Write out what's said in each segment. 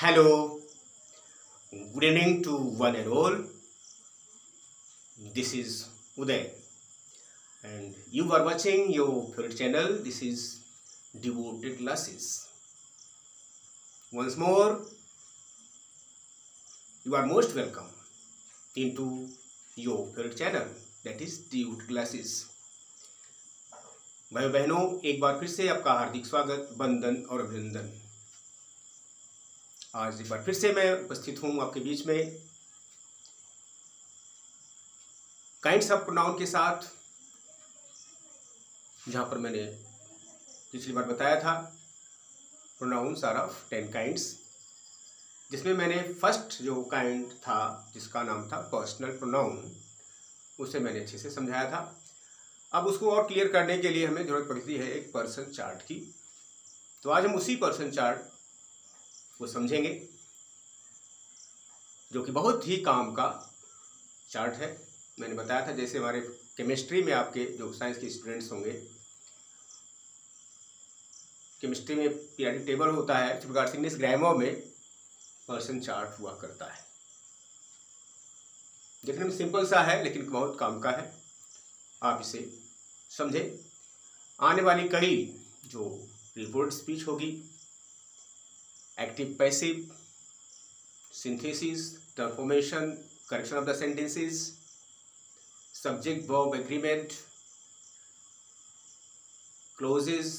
Hello, good evening to one and all. This is Uday, and you are watching your favorite channel. This is Devoted Classes. Once more, you are most welcome into your favorite channel, that is Devoted Classes. भाई बहनों, एक बार फिर से आपका हार्दिक स्वागत, वंदन और अभिनंदन। आज एक बार फिर से मैं उपस्थित हूँ आपके बीच में काइंड्स ऑफ प्रोनाउन के साथ, जहाँ पर मैंने पिछली बार बताया था प्रोनाउन्स आर ऑफ 10 काइंड्स, जिसमें मैंने फर्स्ट जो काइंड था जिसका नाम था पर्सनल प्रोनाउन, उसे मैंने अच्छे से समझाया था। अब उसको और क्लियर करने के लिए हमें ज़रूरत पड़ती है एक पर्सन चार्ट की। तो आज हम उसी पर्सन चार्ट को समझेंगे, जो कि बहुत ही काम का चार्ट है। मैंने बताया था जैसे हमारे केमिस्ट्री में आपके जो साइंस के स्टूडेंट्स होंगे, केमिस्ट्री में पीरियोडिक टेबल होता है, इस प्रकार से इंग्लिश ग्रामर में पर्सन चार्ट हुआ करता है। देखने में सिंपल सा है लेकिन बहुत काम का है, आप इसे समझे। आने वाली कई जो रिपोर्ट स्पीच होगी, active passive, synthesis, transformation, correction of the sentences, subject verb agreement, clauses,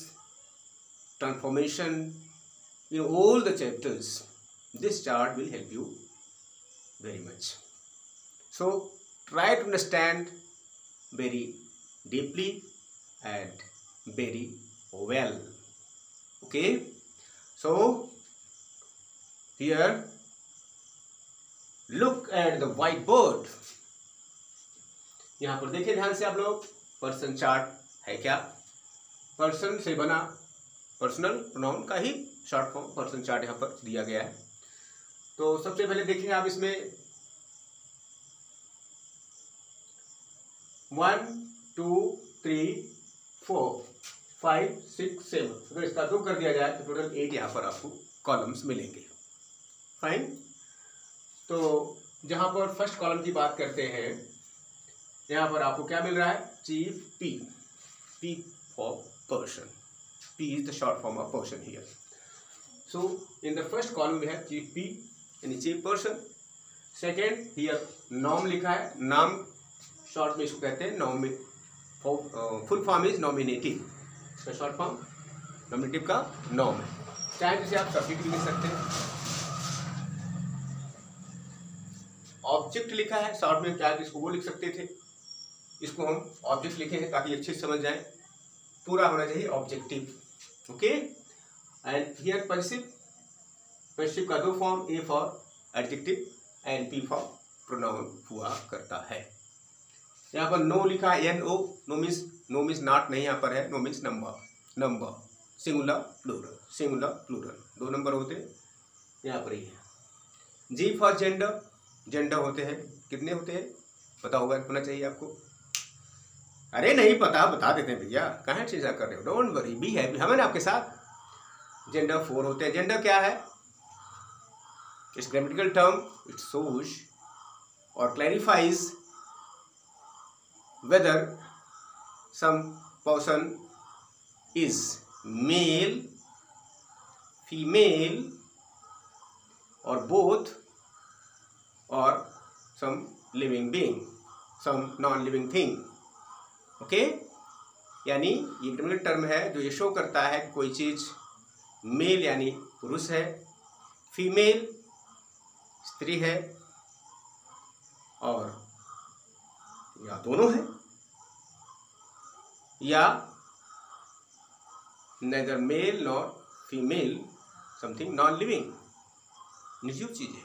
transformation, in all the chapters, this chart will help you very much. So try to understand very deeply and very well. Okay, so here look at the whiteboard. यहाँ पर देखिए ध्यान से आप लोग, person chart है क्या? Person से बना पर्सनल प्रोनाउन का ही शॉर्ट फॉर्म पर्सन चार्ट यहाँ पर दिया गया है। तो सबसे पहले देखिए आप इसमें 1 2 3 4 5 6 7, अगर इसका 2 कर दिया जाए तो टोटल 8 यहाँ पर आपको कॉलम्स मिलेंगे। फाइन। तो जहाँ पर फर्स्ट कॉलम की बात करते हैं, यहाँ पर आपको क्या मिल रहा है? Chief P, P for person, P is the short form of person here. So in the first column we have chief P यानी chief person. Second here nom लिखा है, नाम शॉर्ट में इसको कहते हैं nom, full form is nominative, इसका short form nominative का नॉम है। चाहे जिसे आप सब्जेक्ट भी लिख सकते हैं। ऑब्जेक्ट लिखा है शॉर्ट में, चाहे इसको वो लिख सकते थे, इसको हम ऑब्जेक्ट लिखे हैं ताकि अच्छे से समझ जाए, पूरा होना चाहिए objective. Okay, and here passive, passive का 2 form, A for adjective and P for pronoun हुआ करता है। यहाँ पर नो लिखा है, N O, no means not नहीं यहाँ पर है, no means number, number singular plural, singular plural 2 number होते हैं, यहाँ पर ही है। जी फॉर जेंडर, जेंडर होते हैं, कितने होते हैं पता होना चाहिए आपको। अरे नहीं पता, बता देते हैं भैया, कहाँ चीज़ा कर रहे हो, डोंट वरी, बी हैप्पी, हमें ना आपके साथ। जेंडर 4 होते हैं। जेंडर क्या है? It's grammatical term, it shows और clarifies whether some person is male, female or both, or some living being, some non-living thing. Okay, यानी ये ग्रामेटिकल टर्म है जो ये शो करता है कि कोई चीज़ मेल यानी पुरुष है, फीमेल स्त्री है, और या दोनों है, या neither male nor female, something non living, निर्जीव चीज़ है।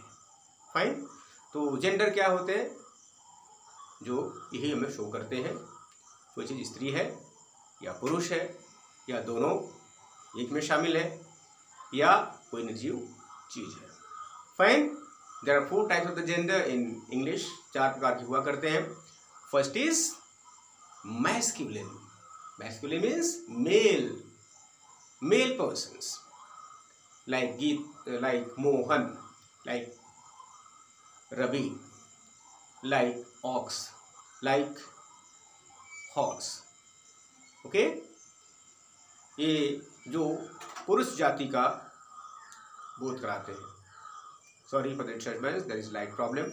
फाइन। तो जेंडर क्या होते हैं? जो यही हमें शो करते हैं कोई चीज़ स्त्री है या पुरुष है या दोनों एक में शामिल है या कोई निर्जीव चीज़ है। Fine. There are 4 types of the gender in English, 4 प्रकार के हुआ करते हैं। First is masculine means male persons. like Geet, like Mohan, like Ravi, like ox, like horse. Okay, ये जो पुरुष जाति का बोध कराते हैं. Sorry for the disturbance, there is light problem.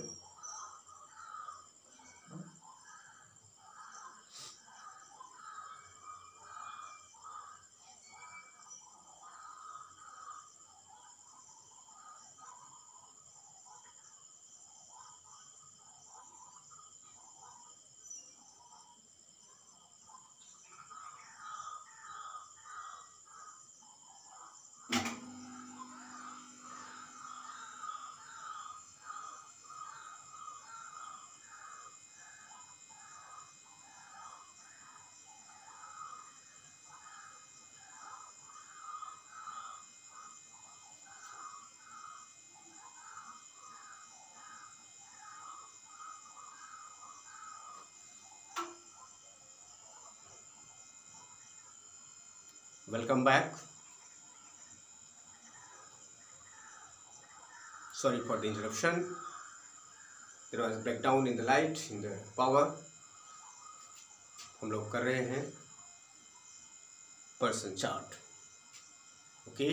Welcome back. Sorry for the interruption. There was a breakdown in the light, in the power. हम लोग कर रहे हैं पर्सन चार्ट. ओके,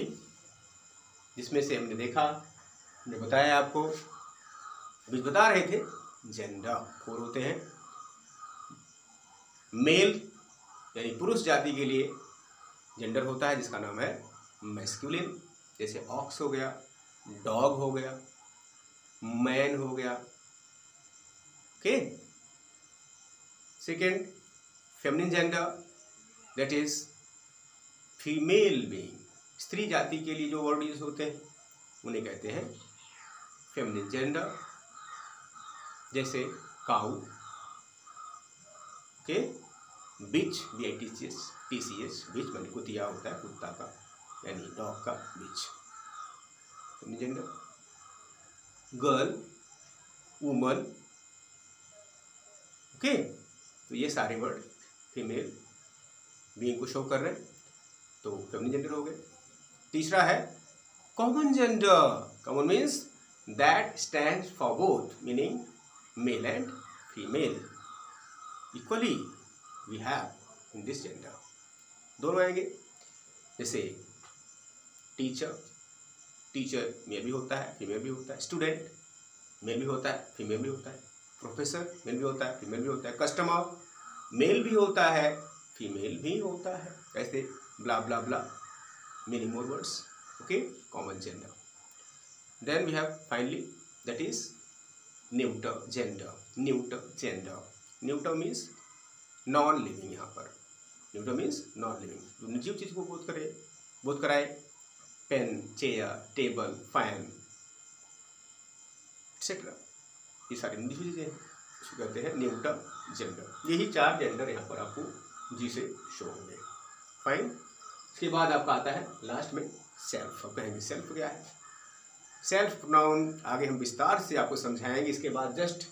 जिसमें से हमने देखा, हमने बताया आपको, अभी बता रहे थे जेंडर 4 होते हैं. मेल यानी पुरुष जाति के लिए जेंडर होता है जिसका नाम है मैस्कुलिन. जैसे ऑक्स हो गया, डॉग हो गया, मैन हो गया. Okay. Second, feminine gender, that is female being. स्त्री जाति के लिए जो वर्ड यूज होते हैं उन्हें कहते हैं फेमिनिन जेंडर. जैसे काऊ. ओके. बिच, BITCH, बिच माने कुतिया होता है, कुत्ता का, यानी डॉग का bitch. Feminine gender. Girl, woman. Okay. तो ये सारे वर्ड फीमेल बीइंग को शो कर रहे हैं, तो फेमिनिन जेंडर हो गए. तीसरा है common gender. Common means that stands for both, meaning male and female equally we have in this gender. दोनों आएंगे. जैसे टीचर मेल भी होता है, फीमेल भी होता है. स्टूडेंट मेल भी होता है, फीमेल भी होता है. प्रोफेसर मेल भी होता है, फीमेल भी होता है. कस्टमर मेल भी होता है, फीमेल भी होता है. ऐसे blah blah blah, many more words. Okay, common gender. Then we have finally that is neuter gender. Neuter means non living. यहाँ पर न्यूटर मीन्स नॉन लिविंग, जो निर्जीव चीज को बोध कराए. Pen, chair, table, fan etcetera, ये सारी निर्जीव चीजें हैं, इसको कहते हैं न्यूटर जेंडर. यही 4 जेंडर यहाँ पर आपको जी से शो होंगे. फाइन. इसके बाद आपका आता है लास्ट में सेल्फ. अब कहेंगे सेल्फ क्या है. सेल्फ प्रोनाउन आगे हम विस्तार से आपको समझाएंगे. इसके बाद जस्ट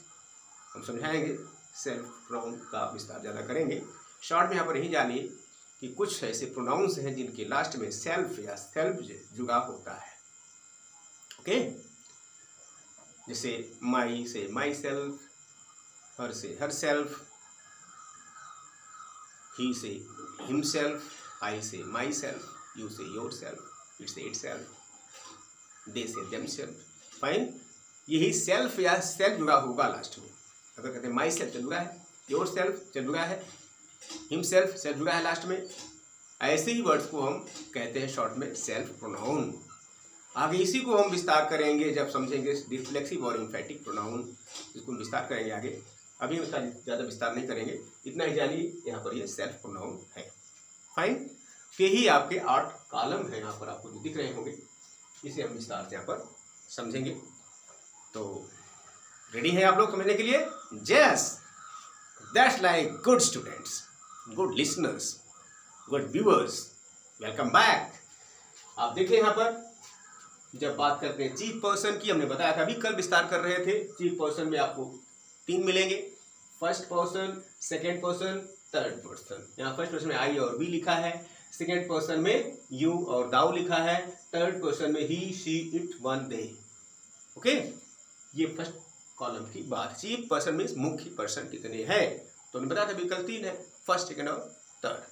हम समझाएंगे, सेल्फ प्रोनाउन का विस्तार ज़्यादा करेंगे. शॉर्ट में यहाँ पर यही जानिए कि कुछ ऐसे प्रोनाउंस हैं जिनके लास्ट में सेल्फ या सेल्फ जुड़ा होता है. ओके. जैसे माई से माई सेल्फ, हर से हर सेल्फ, ही से हिमसेल्फ, आई से माई सेल्फ, यू से योर सेल्फ, इट से इट सेल्फ, दे से देम सेल्फ. फाइन. यही सेल्फ या सेल्फ जुड़ा होगा लास्ट में. अगर कहते हैं माई सेल्फ चल जुड़ा है, योर सेल्फ चल जुड़ा है, हिम सेल्फ सेल्फ जुड़ा है लास्ट में, ऐसे ही वर्ड्स को हम कहते हैं शॉर्ट में सेल्फ प्रोनाउन. आगे इसी को हम विस्तार करेंगे जब समझेंगे रिफ्लेक्सिव और एम्फैटिक प्रोनाउन. इसको विस्तार करेंगे आगे. अभी उसका ज़्यादा विस्तार नहीं करेंगे. इतना ही जानिए यहाँ पर ये सेल्फ प्रोनाउन है. फाइन. यही आपके 8 कॉलम हैं यहाँ पर आपको जो दिख रहे होंगे. इसे हम विस्तार से यहाँ पर समझेंगे. तो रेडी हैं आप लोग समझने के लिए? Yes, that's like good students, good listeners, good viewers, welcome back. आप देखिए यहाँ पर जब बात करते हैं चीफ पर्सन की, हमने बताया था, अभी कल विस्तार कर रहे थे. चीफ पर्सन में आपको 3 मिलेंगे. First person, second person, third person. यहाँ फर्स्ट पर्सन में आई और वी लिखा है, सेकेंड पर्सन में यू और दाऊ लिखा है, थर्ड पर्सन में he, she, it, one, they. Okay, ये फर्स्ट कॉलम की बात। चीफ पर्सन मीन्स मुख्य पर्सन कितने हैं, तो हमने बताया था विकल्प 3 है, फर्स्ट, सेकंड और थर्ड।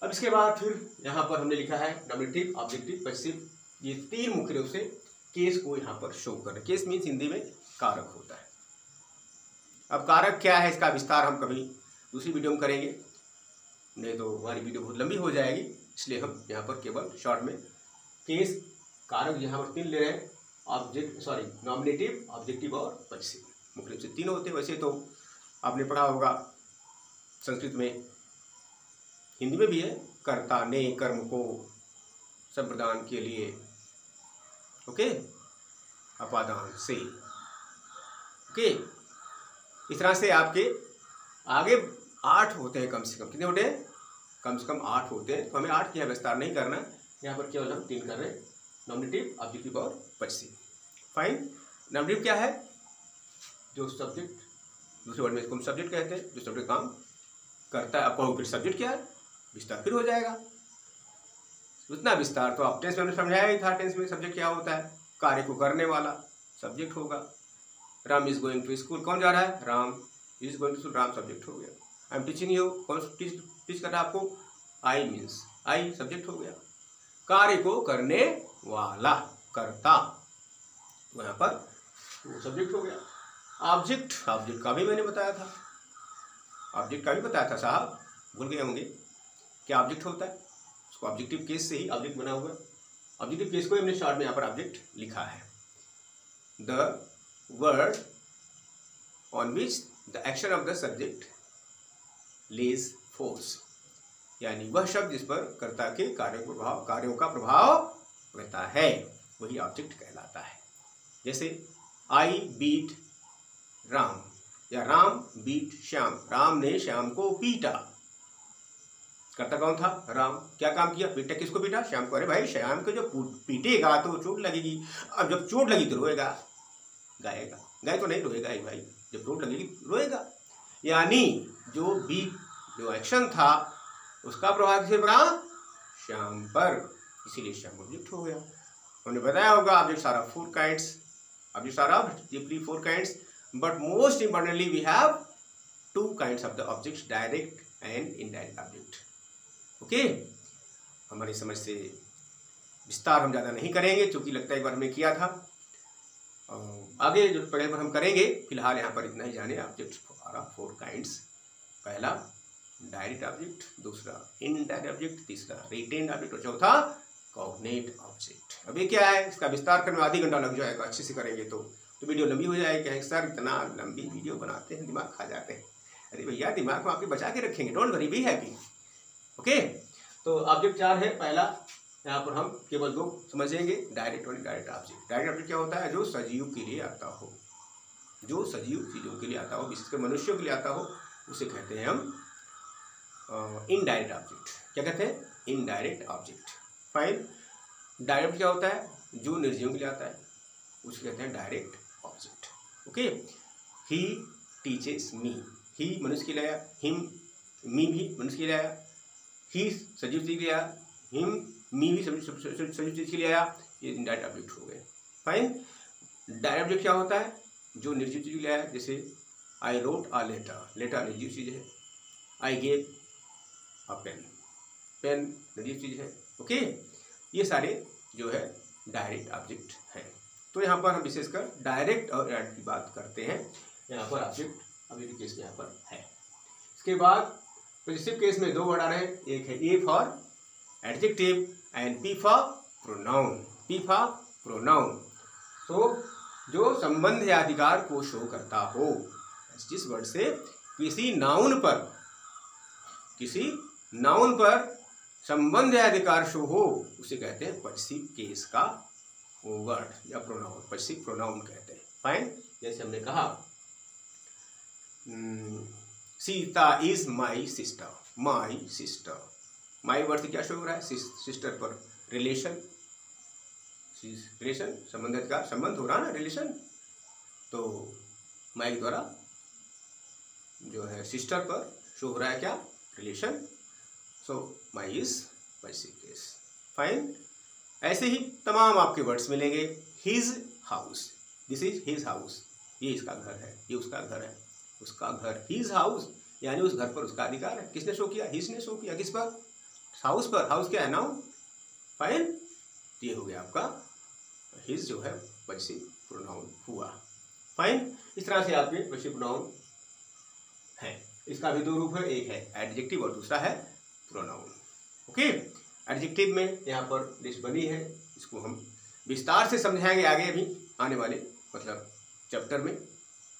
अब इसके बाद फिर यहाँ पर हमने लिखा है नॉमिनेटिव, ऑब्जेक्टिव, पॉसेसिव, ये 3 मुख्य रूप से केस को यहाँ पर शो कर रहे। केस मीन्स हिंदी में कारक होता है। अब कारक क्या है, इसका विस्तार हम कभी दूसरी वीडियो में करेंगे, नहीं तो हमारी वीडियो बहुत लंबी हो जाएगी, इसलिए हम यहाँ पर केवल शॉर्ट में केस कारक यहाँ पर 3 ले रहे हैं, नॉमिनेटिव, ऑब्जेक्टिव और पॉसेसिव। मुख्य रूप से 3 होते हैं। वैसे तो आपने पढ़ा होगा संस्कृत में, हिंदी में भी है, कर्ता ने कर्म को संप्रदान के लिए, ओके, अपादान से, ओके। इस तरह से आपके आगे 8 होते हैं कम से कम। कितने होते हैं? कम से कम 8 होते हैं। तो हमें 8 की विस्तार नहीं करना, यहाँ पर केवल हम 3 कर रहे हैं, नॉमिनेटिव, ऑब्जेक्टिव और पॉसेसिव। फाइन। नॉमिनेटिव क्या है? जो सब्जेक्ट, दूसरे वर्ड में इसको हम सब्जेक्ट कहते हैं, जो सब्जेक्ट काम करता है। आपको फिर सब्जेक्ट क्या है, विस्तार फिर हो जाएगा। उतना विस्तार तो आप टेंस में समझाया ही था। टेंस में सब्जेक्ट क्या होता है? कार्य को करने वाला सब्जेक्ट होगा। Ram is going to school, कौन जा रहा है? Ram is going to school, Ram subject हो गया। आई एम टीचिंग यू, कौन टीच कर रहा है आपको? आई मीन्स आई सब्जेक्ट हो गया। कार्य को करने वाला, कर्ता, तो यहाँ पर वो सब्जेक्ट हो गया। ऑब्जेक्ट, ऑब्जेक्ट का भी मैंने बताया था, ऑब्जेक्ट का भी बताया था साहब, भूल गए होंगे क्या ऑब्जेक्ट होता है। उसको ऑब्जेक्टिव केस से ही ऑब्जेक्ट बना हुआ है। ऑब्जेक्टिव केस को हमने शॉर्ट में यहाँ पर ऑब्जेक्ट लिखा है। The word on which the action of the subject lays force, यानी वह शब्द जिस पर कर्ता के कार्यों का प्रभाव रहता है, वही ऑब्जेक्ट कहलाता है। जैसे आई बीट राम, या राम बीट श्याम, राम ने श्याम को पीटा। कर्ता कौन था? राम। क्या काम किया? पीटा। किसको पीटा? श्याम को। अरे भाई, श्याम को जब पीटेगा तो चोट लगेगी, अब जब चोट लगी तो रोएगा, गाएगा, गाय तो नहीं रोएगा ही भाई, जब चोट लगेगी रोएगा। यानी जो एक्शन था उसका प्रभाव किसे पड़ा? श्याम पर, इसीलिए श्याम ऑब्जेक्ट हो गया। हमने बताया होगा objects are of 4 kinds, objects are of deeply 4 kinds, but most importantly we have 2 kinds of the objects, direct and indirect object. Okay, हमारी समझ से विस्तार हम ज़्यादा नहीं करेंगे, क्योंकि लगता है एक बार हमने किया था। आगे जो पढ़े पर हम करेंगे, फिलहाल यहाँ पर इतना ही जाने। Objects are of 4 kinds. पहला डायरेक्ट ऑब्जेक्ट, दूसरा इनडायरेक्ट ऑब्जेक्ट, तीसरा रिटेन्ड ऑब्जेक्ट और चौथा कॉग्नेट ऑब्जेक्ट। अब ये क्या है, इसका विस्तार करने में आधी घंटा लग जाएगा, अच्छे से करेंगे तो वीडियो लंबी हो जाएगी। कहेंगे सर इतना लंबी वीडियो बनाते हैं, दिमाग खा जाते हैं। अरे भैया, दिमाग को आपके बचा के रखेंगे, don't worry, be happy. Okay, तो ऑब्जेक्ट 4 है। पहला यहाँ पर हम केवल 2 समझेंगे, डायरेक्ट और इनडायरेक्ट ऑब्जेक्ट। डायरेक्ट ऑब्जेक्ट क्या होता है? जो सजीव के लिए आता हो, जो सजीव चीज़ों के लिए आता हो, विशेषकर मनुष्यों के लिए आता हो, उसे कहते हैं हम इनडायरेक्ट ऑब्जेक्ट। क्या कहते हैं? Indirect object. फाइन। डायरेक्ट क्या होता है? जो निर्जीवों के लिए आता है, उसे कहते हैं direct object. Okay, he teaches me, he मनुष्य के लिए आया, हिम मी भी मनुष्य के लिए आया, ही सजीव चीज के लिए आया, हिम मी भी सजीव चीज के लिए आया, ये इनडायरेक्ट ऑब्जेक्ट हो गए। फाइन। डायरेक्ट ऑब्जेक्ट क्या होता है? जो निर्जीव चीज के लिए आया, जैसे I wrote a letter, letter निर्जीव चीज है। I gave a pen, pen निर्जीव चीज है। ओके, ये सारे जो है डायरेक्ट ऑब्जेक्ट हैं। तो यहाँ पर हम विशेषकर डायरेक्ट और इनडायरेक्ट की बात करते हैं। यहाँ पर ऑब्जेक्ट अभी केस में यहाँ पर है। इसके बाद पॉजिटिव केस में 2 वर्ड आ रहे हैं, एक है ए for adjective and P for pronoun. P for pronoun, तो जो संबंध या अधिकार को शो करता हो, जिस वर्ड से किसी नाउन पर संबंध या अधिकार शो हो, उसे कहते हैं पॉजिटिव केस का वर्ड या प्रोनाउन, पॉजिटिव प्रोनाउन कहते हैं। फाइन। जैसे हमने कहा Sita is my sister, my sister, my word से क्या शो हो रहा है? सिस्टर पर रिलेशन, रिलेशन संबंध का संबंध हो रहा है ना, रिलेशन। तो माई के द्वारा जो है सिस्टर पर शो हो रहा है क्या? Relation. So my is positive case. Fine. ऐसे ही तमाम आपके वर्ड्स मिलेंगे। His house, this is his house, ये इसका घर है, ये उसका घर है, उसका घर। हिज हाउस यानी उस घर पर उसका अधिकार है। किसने शो किया? हिज ने शो किया। किस पर? हाउस पर। हाउस क्या है? नाउन। फाइन, ये हो गया आपका हिज जो है पॉसेसिव प्रोनाउन हुआ। फाइन, इस तरह से आपके पॉसेसिव प्रोनाउन है। इसका भी दो रूप है, एक है एडजेक्टिव और दूसरा है प्रोनाउन। ओके, एडजेक्टिव में यहाँ पर लिस्ट बनी है, इसको हम विस्तार से समझाएंगे आगे, अभी आने वाले मतलब चैप्टर में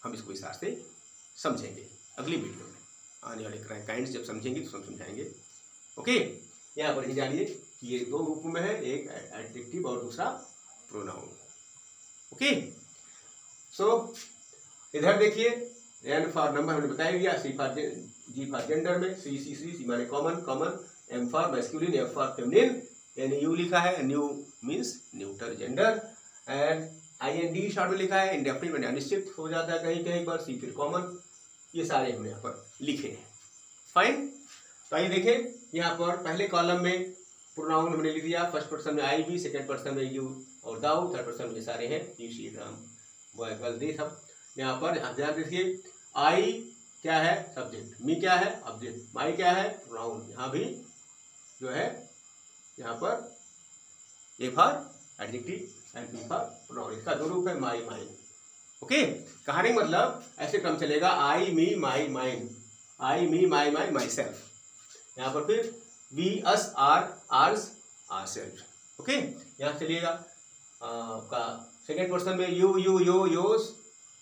हम इसको विस्तार से समझेंगे। अगली वीडियो में आने वाले काइंड्स जब समझेंगे तो हम समझाएंगे। ओके, यहाँ पर ही जानिए कि ये दो रूप में है, एक एडजेक्टिव और दूसरा प्रोनाउन। ओके, सो इधर देखिए, एन फॉर नंबर हमने बताया दिया, C for G for gender में सी माने common, common, M for masculine, F for feminine, N U लिखा है, neu means neutral gender, and I N D short में लिखा है, इंडेफिनिट में अनिश्चित हो जाता है कहीं कहीं पर, सी फिर कॉमन, ये सारे हमने यहाँ पर लिखे हैं। फाइन, तो आइए देखें, यहाँ पर पहले कॉलम में प्रोनाउन हमने लिख दिया, फर्स्ट पर्सन में आई भी, सेकंड पर्सन में यू और दाऊ, थर्ड पर्सन में ये सारे हैं, ही शी इट हम बॉय गर्ल दे सब। यहाँ पर ध्यान दीजिए, आई क्या है? सब्जेक्ट, मी क्या है? ऑब्जेक्ट, माई क्या है? प्रोनाउन। यहाँ भी जो है यहाँ पर A for adjective and B for pronoun, इसका दो रूप है, माई माइन। ओके, कहानी मतलब ऐसे क्रम चलेगा, आई मी माई mine, I me my my my self, यहाँ पर फिर we us our ours our self. Okay, यहाँ चलिएगा आपका सेकेंड पर्सन में you you your yours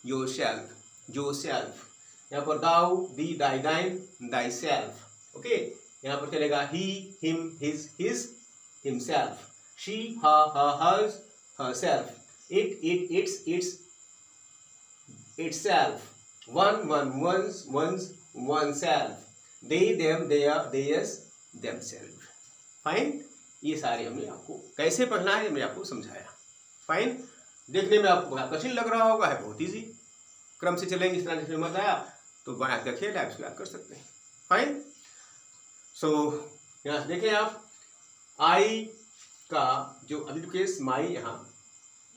your self, जो सेल्फ, यहाँ पर दाउ दी दाई दाइन दाई सेल्फ। ओके, यहाँ पर चलेगा he him his his himself, she her hers her self, it it its its itself, one one's oneself, they them their theirs themselves। Fine, ये सारे हमने आपको कैसे पढ़ना है मैं आपको समझाया। फाइन, देखने में आपको बड़ा कठिन लग रहा होगा, है बहुत ईजी, क्रम से चलेंगे इस तरह से मत आया तो बाहर का खेल है, उसको याद कर सकते हैं। फाइन, सो यहाँ से देखें आप, आई का जो अभी केस माई, यहाँ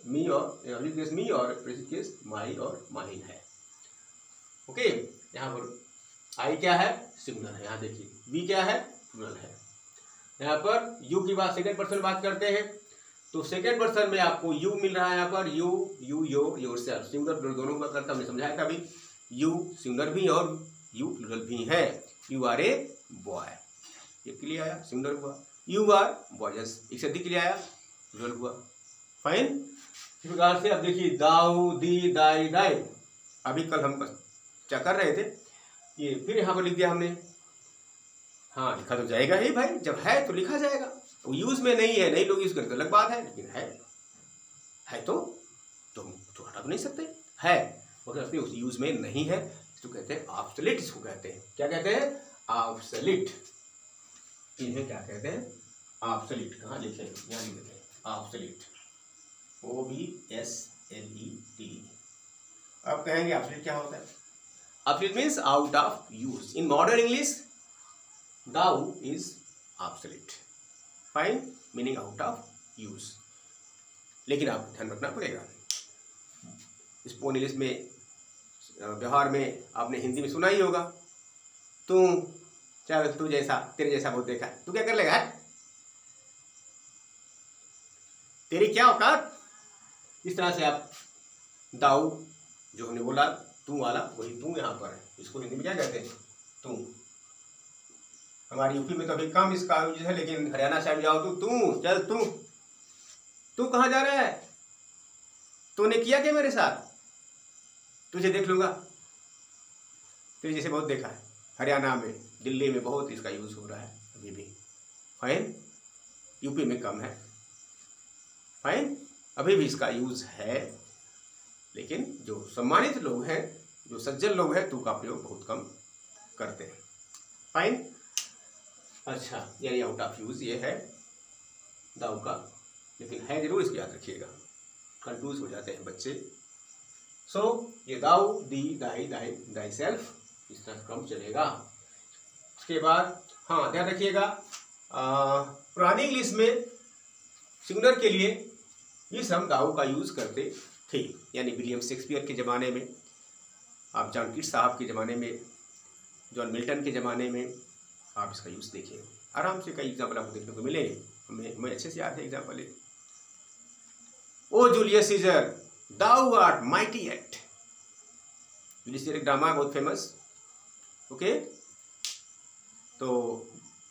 मी और अभी केस मी और प्रेजेंट केस माई और माइन है। ओके, यहाँ पर आई क्या है? सिंगुलर है, यहाँ देखिए, वी क्या है? प्लूरल है। यहाँ पर यू की बात सेकंड पर्सन बात करते हैं तो सेकंड पर्सन में आपको यू मिल रहा है, यहाँ पर you you yourself, singular plural दोनों का करता हमने समझाया था अभी, यू सिंगुलर भी और यू प्लूरल भी है। यू आर ए बॉय, ये के लिए आया सिंगुलर हुआ, यू आर बॉयज एक से अधिक के लिए आया प्लूरल हुआ। फाइन, इस प्रकार से अब देखिए, दाऊ दी दाई दाई, अभी कल हम क्या कर रहे थे, ये फिर यहाँ पर लिख दिया हमने। हाँ, लिखा तो जाएगा ही भाई, जब है तो लिखा जाएगा, वो यूज में नहीं है, नहीं लोग यूज करते अलग बात है, लेकिन है तो हम तो हटा तो नहीं सकते, है मगर उस यूज में नहीं है, इसको कहते हैं ऑब्सोलीट, इसको कहते हैं क्या कहते हैं? ऑब्सोलीट। इन्हें क्या कहते हैं? ऑब्सोलीट। कहाँ लिखे? यहाँ लिख देते हैं ऑब्सोलीट, OBSLET। अब कहेंगे ऑब्सोलीट क्या होता है? Obsolete means out of use. In modern English thou is obsolete. Fine, meaning out of use. लेकिन आपको ध्यान रखना पड़ेगा, स्पोकन इंग्लिश में व्यवहार में आपने हिंदी में सुना ही होगा, तू जैसा तेरे जैसा बहुत देखा, तू क्या कर लेगा? तेरी क्या औकात? इस तरह से आप दाऊ जो हमने बोला तू वाला, वही तू यहाँ पर है, इसको हिंदी में क्या कहते हैं? तू। हमारी यूपी में तो अभी कम इसका यूज है, लेकिन हरियाणा साइड जाओ तो तू चल, तू कहाँ जा रहा है? तूने किया क्या मेरे साथ? तुझे देख लूंगा। तेरे जैसे बहुत देखा है, हरियाणा में दिल्ली में बहुत इसका यूज हो रहा है अभी भी। फाइन, यूपी में कम है। फाइन, अभी भी इसका यूज है, लेकिन जो सम्मानित लोग हैं, जो सज्जन लोग हैं, तू का प्रयोग बहुत कम करते हैं। फाइन, अच्छा, यानी आउट ऑफ यूज ये है दाऊ का, लेकिन है जरूर, इसको याद रखिएगा, कंफ्यूज हो जाते हैं बच्चे। सो ये दाऊ दी दाई दाई दाई सेल्फ, इस तरह क्रम चलेगा। उसके बाद हाँ ध्यान रखिएगा, पुरानी इंग्लिश में सिंगुलर के लिए इस हम दाऊ का यूज करते थे, यानी विलियम शेक्सपियर के ज़माने में, आप जॉन कीट्स साहब के ज़माने में, जॉन मिल्टन के ज़माने में आप इसका यूज़ देखिए। आराम से कई एग्जाम्पल आपको देखने को मिलेंगे, हमें अच्छे से याद है example. O Julius Caesar thou art mighty yet. Julius Caesar एक ड्रामा बहुत फेमस, ओके। तो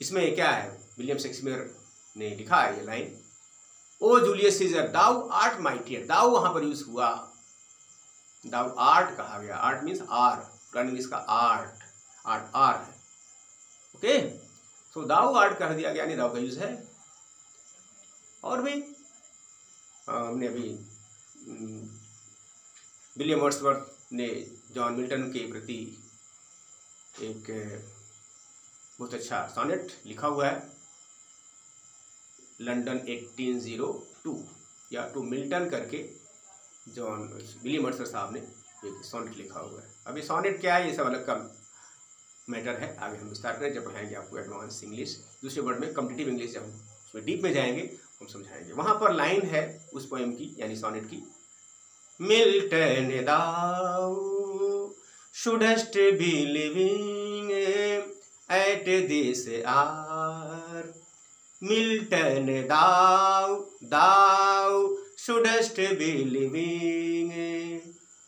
इसमें क्या है, विलियम शेक्सपियर ने लिखा है ये line, O Julius Caesar thou art mighty yet. Thou वहां पर यूज हुआ, दाउ आर्ट कहा गया, आर्ट मीन्स आर, पुरानी इंग्लिश का आर्ट, आर्ट आर है, ओके। तो दाउ आर्ट कह दिया गया, यानी दाउ का यूज है। और भी हमने अभी विलियम वर्ड्सवर्थ ने जॉन मिल्टन के प्रति एक बहुत अच्छा सोनेट लिखा हुआ है, लंदन 1802, या टू मिल्टन करके जॉन विलियम वर्ड्सवर्थ साहब ने एक सोनेट लिखा हुआ है। अभी सोनेट क्या है ये सब अलग का मैटर है, आगे हम विस्तार करें जब पढ़ाएंगे आपको एडवांस इंग्लिश, दूसरे वर्ड में कॉम्पिटिटिव इंग्लिश, जब हम उसमें डीप में जाएंगे हम समझाएंगे। वहां पर लाइन है उस पोएम की, यानी सोनेट की, Milton thou shouldst be living at this hour. Milton thou thou shouldst be living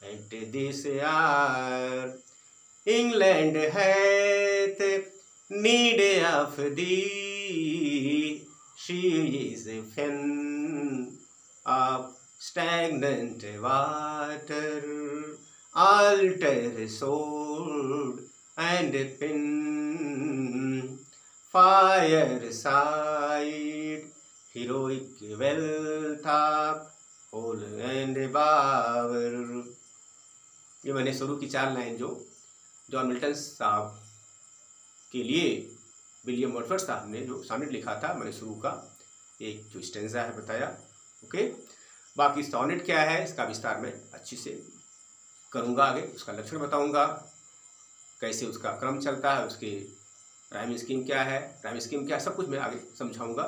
at this hour. England hath need of thee, she is a fen of stagnant water, altar sword and pen, fireside, heroic wealth of hall and bower। ये मैंने शुरू की 4 line जो John Milton साहब के लिए William Wordsworth साहब ने जो सोनेट लिखा था, मैंने शुरू का एक जो स्टेंजा है बताया, ओके। बाकी सोनेट क्या है इसका विस्तार में अच्छी से करूँगा, आगे उसका लक्षण बताऊँगा, कैसे उसका क्रम चलता है, उसके राइम स्कीम क्या है, राइम स्कीम क्या है, सब कुछ मैं आगे समझाऊँगा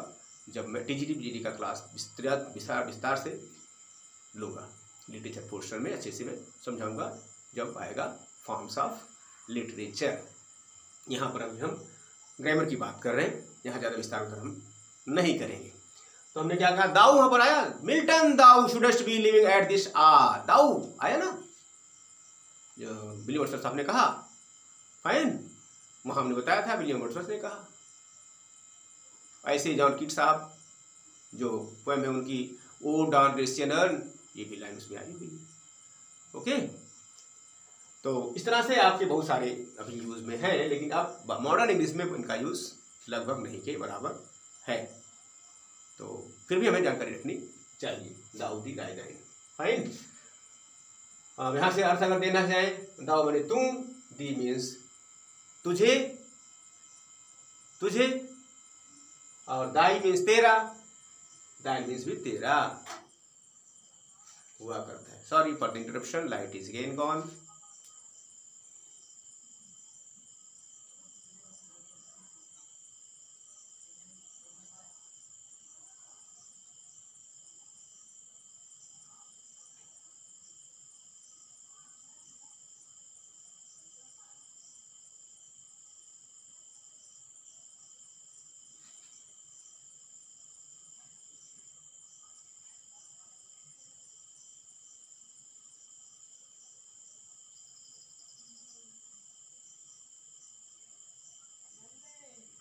जब मैं टीजीटी पीजीटी का क्लास विस्तार से लूँगा। लिटरेचर पोर्शन में अच्छे से मैं समझाऊँगा जब आएगा फॉर्म्स ऑफ लिटरेचर। यहाँ पर अभी हम ग्रामर की बात कर रहे हैं, यहाँ ज़्यादा विस्तार कर हम नहीं करेंगे। तो हमने क्या कहा, दाऊ वहाँ पर आया, Milton thou shouldst be living at this hour, thou आया ना, जो विलियम वर्ड्सवर्थ साहब ने कहा, फाइन, वहाँ हमने बताया था विलियम वर्ड्सवर्थ ने कहा। ऐसे जॉन कीट्स साहब जो पोएम है उनकी ओड ऑन क्रिश्चियन अर्न, ये भी लाइन उसमें आई हुई है, ओके। तो इस तरह से आपके बहुत सारे अभी यूज में हैं, लेकिन अब मॉडर्न इंग्लिश में इनका यूज लगभग नहीं के बराबर है, तो फिर भी हमें जानकारी रखनी चाहिए। Dawoodi guideline, fine. अब यहाँ से अर्थ अगर देना चाहे, दाऊ मैंने तुम, दी मीन्स तुझे, तुझे, और दाई मीन्स तेरा, दाई मीन्स भी तेरा हुआ करता है। Sorry for the interruption, light is again gone.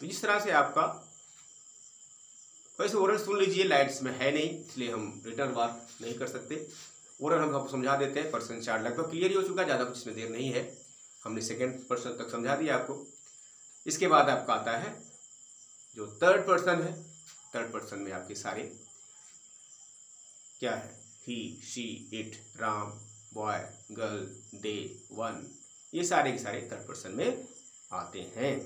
तो इस तरह से आपका, वैसे ओरल सुन लीजिए, लाइट्स में है नहीं इसलिए हम रिटर्न बात नहीं कर सकते। ओरल हम आपको समझा देते हैं, पर्सन चार्ट लगभग क्लियर ही हो चुका, ज़्यादा कुछ इसमें देर नहीं है, हमने सेकंड पर्सन तक समझा दिया आपको। इसके बाद आपका आता है जो थर्ड पर्सन है। थर्ड पर्सन में आपके सारे क्या है, he, she, it, Ram, boy, girl, they, one, ये सारे के सारे थर्ड पर्सन में आते हैं।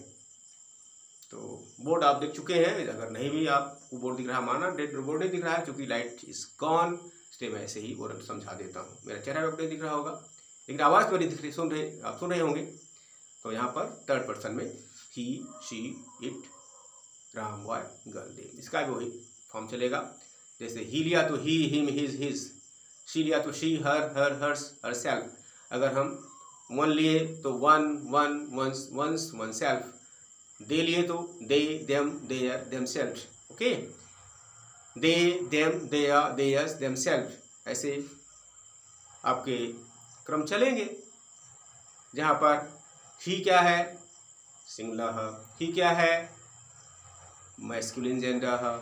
तो बोर्ड आप देख चुके हैं, अगर नहीं भी आपको बोर्ड दिख रहा माना, बोर्ड नहीं दिख रहा है क्योंकि लाइट इज गॉन, इसलिए मैं ऐसे ही बोर्ड समझा देता हूँ। मेरा चेहरा आपको दिख रहा होगा, लेकिन आवाज़ तो नहीं दिख रही, आप सुन रहे होंगे। तो यहाँ पर थर्ड पर्सन में he, she, it, Ram, boy, girl, they, इसका भी वही फॉर्म चलेगा। जैसे ही लिया तो ही, हिम, हिज, शी लिया तो शी, हर, हर्स, हरसेल्फ। अगर हम वन लिए तो one, one's, one self. They लिए तो they, them, their, themselves. Okay, they, them, their, theirs, themselves. ऐसे आपके क्रम चलेंगे, जहाँ पर ही क्या है, सिंगुलर है, ही क्या है, मैस्कुलिन जेंडर है।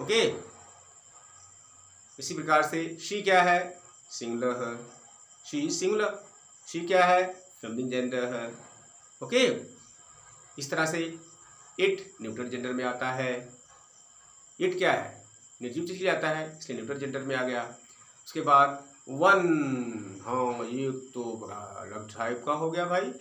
ओके, इसी प्रकार से शी क्या है, सिंगुलर है, शी सिंगुलर। शी क्या है, फेमिनिन जेंडर है। ओके, इस तरह से इट न्यूट्रल जेंडर में आता है। इट क्या है, निर्जीव चीज आता है, इसलिए न्यूट्रल जेंडर में आ गया। उसके बाद वन, हाँ ये तो बड़ा अलग टाइप का हो गया भाई।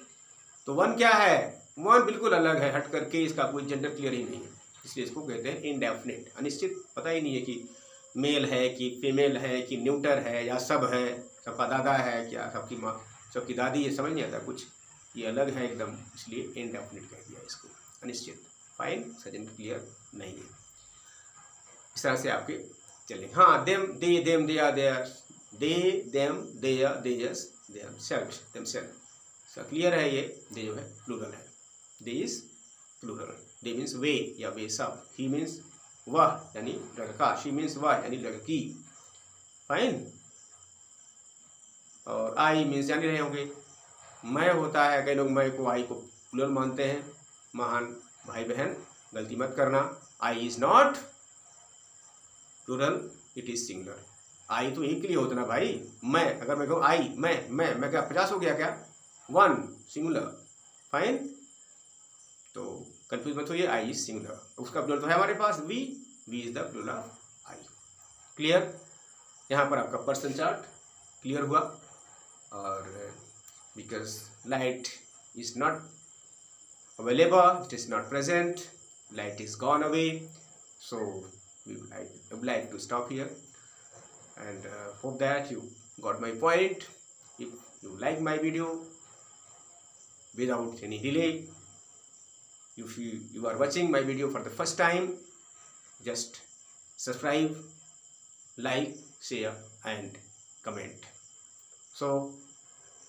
तो वन क्या है, वन बिल्कुल अलग है, हट करके, इसका कोई जेंडर क्लियर ही नहीं है, इसलिए इसको कहते हैं इनडेफिनिट, अनिश्चित। पता ही नहीं है कि मेल है कि फीमेल है कि न्यूटर है या सब है, सबका दादा है क्या, सबकी माँ, सबकी दादी, ये समझ नहीं आता कुछ, ये अलग है एकदम, इसलिए इनडेफिनिट कह दिया इसको, अनिश्चित। फाइन, सजन क्लियर नहीं है। इस तरह से आपके चले। हाँ, them, they, them, they are, their, they, them, their, theirs, themself, themself. Clear है ये, दे जो है प्लूरल है, they is plural. They means वे या वे सब, ही मीन्स वह यानी लड़का, शी मीन्स वह यानी लड़की। फाइन, और आई मीन्स जान रहे होंगे, मैं होता है, कई लोग मैं को, आई को प्लूरल मानते हैं। महान भाई बहन गलती मत करना, I is not plural, it is singular. I तो एक के लिए होता ना भाई, मैं अगर मैं कहूँ आई, मैं क्या 50 हो गया क्या, वन सिंगुलर। फाइन, तो कंफ्यूज मत होइए, आई इज सिंगुलर, उसका प्लूरल तो है हमारे पास we is the plural of I. Clear, यहाँ पर आपका पर्सन चार्ट क्लियर हुआ। और because light is not available, it is not present, light is gone away, so we would like to stop here, and hope that you got my point. If you like my video, without any delay, if you are watching my video for the first time, just subscribe, like, share and comment. So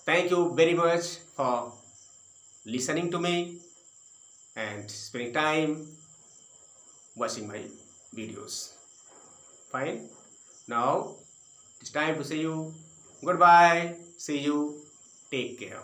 thank you very much for listening to me and spending time watching my videos. Fine, now it's time to say you goodbye, see you, take care.